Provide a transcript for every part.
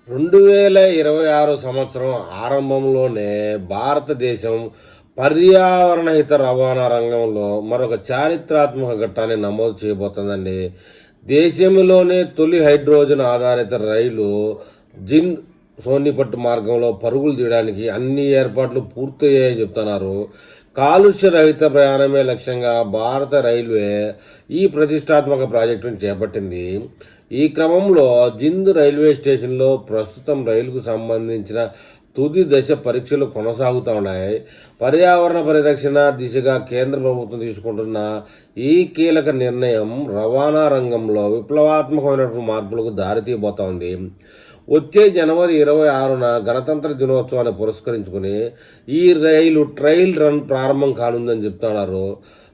2026 సంవత్సరం ఆరంభంలోనే భారతదేశం పర్యావరణ హిత రవాణా రంగంలో మరొక చారిత్రాత్మక ఘట్టాన్ని నమోదు చేయబోతోందండి. దేశంలోనే తొలి హైడ్రోజన్ ఆధారిత రైలు జింద్ సోనిపట్ మార్గంలో పరుగులు తీయడానికి అన్ని ఏర్పాట్లు పూర్తయ్యాయని చెప్తున్నారు. కాలుష్య రహిత ప్రయాణమే లక్ష్యంగా భారత రైల్వే ఈ ప్రతిష్టాత్మక ప్రాజెక్టును చేపట్టింది. ఈ క్రమంలో జింద్ రైల్వే స్టేషన్లో ప్రస్తుతం రైలుకు సంబంధించిన తుది దశ పరీక్షలు కొనసాగుతూ ఉన్నాయి. పర్యావరణ పరిరక్షణ దిశగా కేంద్ర ప్రభుత్వం తీసుకుంటున్న ఈ కీలక నిర్ణయం రవాణా రంగంలో విప్లవాత్మకమైనటువంటి మార్పులకు దారితీయబోతోంది. వచ్చే జనవరి 26న గణతంత్ర దినోత్సవాన్ని పురస్కరించుకుని ఈ ట్రయల్ రన్ ప్రారంభం కానుందని చెప్తున్నారు.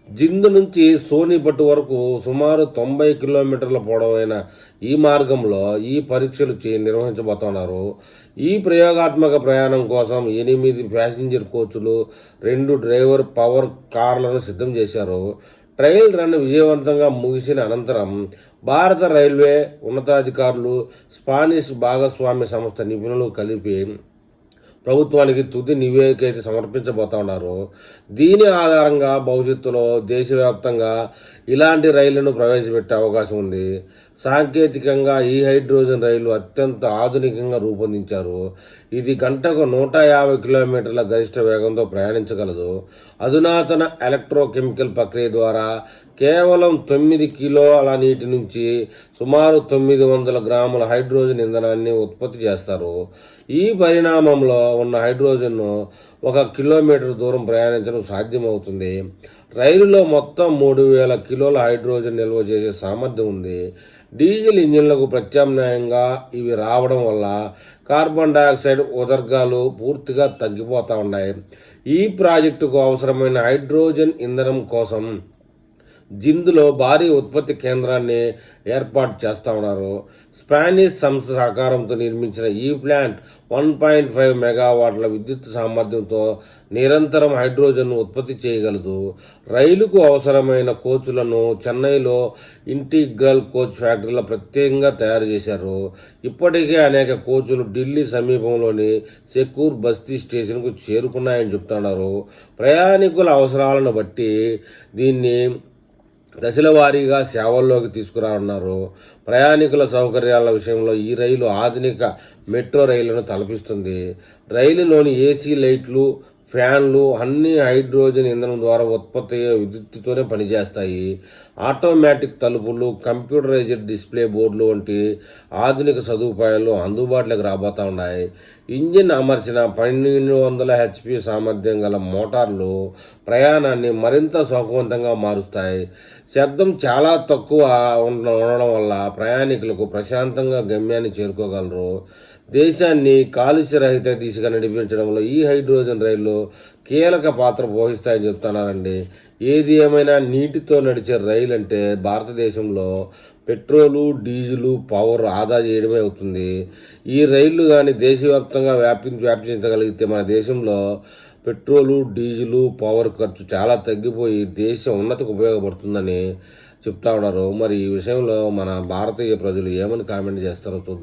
జింద్ నుంచి సోనిపట్ వరకు సుమారు 90 కిలోమీటర్ల పొడవైన ఈ మార్గంలో ఈ పరీక్షలు నిర్వహించబోతున్నారు. ఈ ప్రయోగాత్మక ప్రయాణం కోసం 8 ప్యాసింజర్ కోచ్లు, 2 డ్రైవర్ పవర్ కార్లను సిద్ధం చేశారు. ట్రయల్ రన్ విజయవంతంగా ముగిసిన అనంతరం భారత రైల్వే ఉన్నతాధికారులు, స్పానిష్ భాగస్వామ్య సంస్థ నిపుణులు కలిపి ప్రభుత్వానికి తుది నివేదిక అయితే సమర్పించబోతున్నారు. దీని ఆధారంగా భవిష్యత్తులో దేశవ్యాప్తంగా ఇలాంటి రైళ్లను ప్రవేశపెట్టే అవకాశం ఉంది. సాంకేతికంగా ఈ హైడ్రోజన్ రైలు అత్యంత ఆధునికంగా రూపొందించారు. ఇది గంటకు 150 కిలోమీటర్ల గరిష్ట వేగంతో ప్రయాణించగలదు. అధునాతన ఎలక్ట్రోకెమికల్ ప్రక్రియ ద్వారా కేవలం 9 కిలోల నీటి నుంచి సుమారు 900 గ్రాముల హైడ్రోజన్ ఇంధనాన్ని ఉత్పత్తి చేస్తారు. ఈ పరిణామంలో ఉన్న హైడ్రోజన్ను 1 కిలోమీటర్ దూరం ప్రయాణించడం సాధ్యమవుతుంది. రైలులో మొత్తం 3000 కిలోల హైడ్రోజన్ నిల్వ చేసే సామర్థ్యం ఉంది. డీజిల్ ఇంజిన్లకు ప్రత్యామ్నాయంగా ఇవి రావడం వల్ల కార్బన్ డయాక్సైడ్ ఉద్గారాలు పూర్తిగా తగ్గిపోతూ ఉన్నాయి. ఈ ప్రాజెక్టుకు అవసరమైన హైడ్రోజన్ ఇంధనం కోసం జింద్లో భారీ ఉత్పత్తి కేంద్రాన్ని ఏర్పాటు చేస్తూ ఉన్నారు. స్పానిష్ సంస్థ సహకారంతో నిర్మించిన ఈ ప్లాంట్ 1.5 మెగావాట్ల విద్యుత్ సామర్థ్యంతో నిరంతరం హైడ్రోజన్ను ఉత్పత్తి చేయగలదు. రైలుకు అవసరమైన కోచ్లను చెన్నైలో ఇంటిగ్రల్ కోచ్ ఫ్యాక్టరీలో ప్రత్యేకంగా తయారు చేశారు. ఇప్పటికే అనేక కోచ్లు ఢిల్లీ సమీపంలోని సెకూర్ బస్తీ స్టేషన్కు చేరుకున్నాయని చెప్తున్నారు. ప్రయాణికుల అవసరాలను బట్టి దీన్ని దశల వారీగా సేవల్లోకి తీసుకురానున్నారు. ప్రయాణికుల సౌకర్యాల విషయంలో ఈ రైలు ఆధునిక మెట్రో రైళ్లను తలపిస్తుంది. రైలులోని ఏసీ లైట్లు, ఫ్యాన్లు అన్ని హైడ్రోజన్ ఇంధనం ద్వారా ఉత్పత్తి అయ్యే విద్యుత్తుతోనే పనిచేస్తాయి. ఆటోమేటిక్ తలుపులు, కంప్యూటరైజ్డ్ డిస్ప్లే బోర్డులు వంటి ఆధునిక సదుపాయాలు అందుబాటులోకి రాబోతూ ఉన్నాయి. ఇంజిన్ అమర్చిన 1200 HP సామర్థ్యం గల మోటార్లు ప్రయాణాన్ని మరింత సుఖవంతంగా మారుస్తాయి. శబ్దం చాలా తక్కువ ఉండడం వల్ల ప్రయాణికులకు ప్రశాంతంగా గమ్యాన్ని చేరుకోగలరు. దేశాన్ని కాలుష్యరహిత దిశగా నడిపించడంలో ఈ హైడ్రోజన్ రైళ్లు కీలక పాత్ర పోషిస్తాయని చెప్తున్నారండి. ఏది ఏమైనా నీటితో నడిచే రైలు అంటే భారతదేశంలో పెట్రోలు, డీజిలు, పవర్ ఆదా చేయడమే అవుతుంది. ఈ రైళ్లు కానీ దేశవ్యాప్తంగా వ్యాపించగలిగితే మన దేశంలో పెట్రోలు, డీజిలు, పవర్ ఖర్చు చాలా తగ్గిపోయి దేశ ఉన్నతికి ఉపయోగపడుతుందని చెప్తా ఉన్నారు. మరి ఈ విషయంలో మన భారతీయ ప్రజలు ఏమని కామెంట్ చేస్తారో చూద్దాం.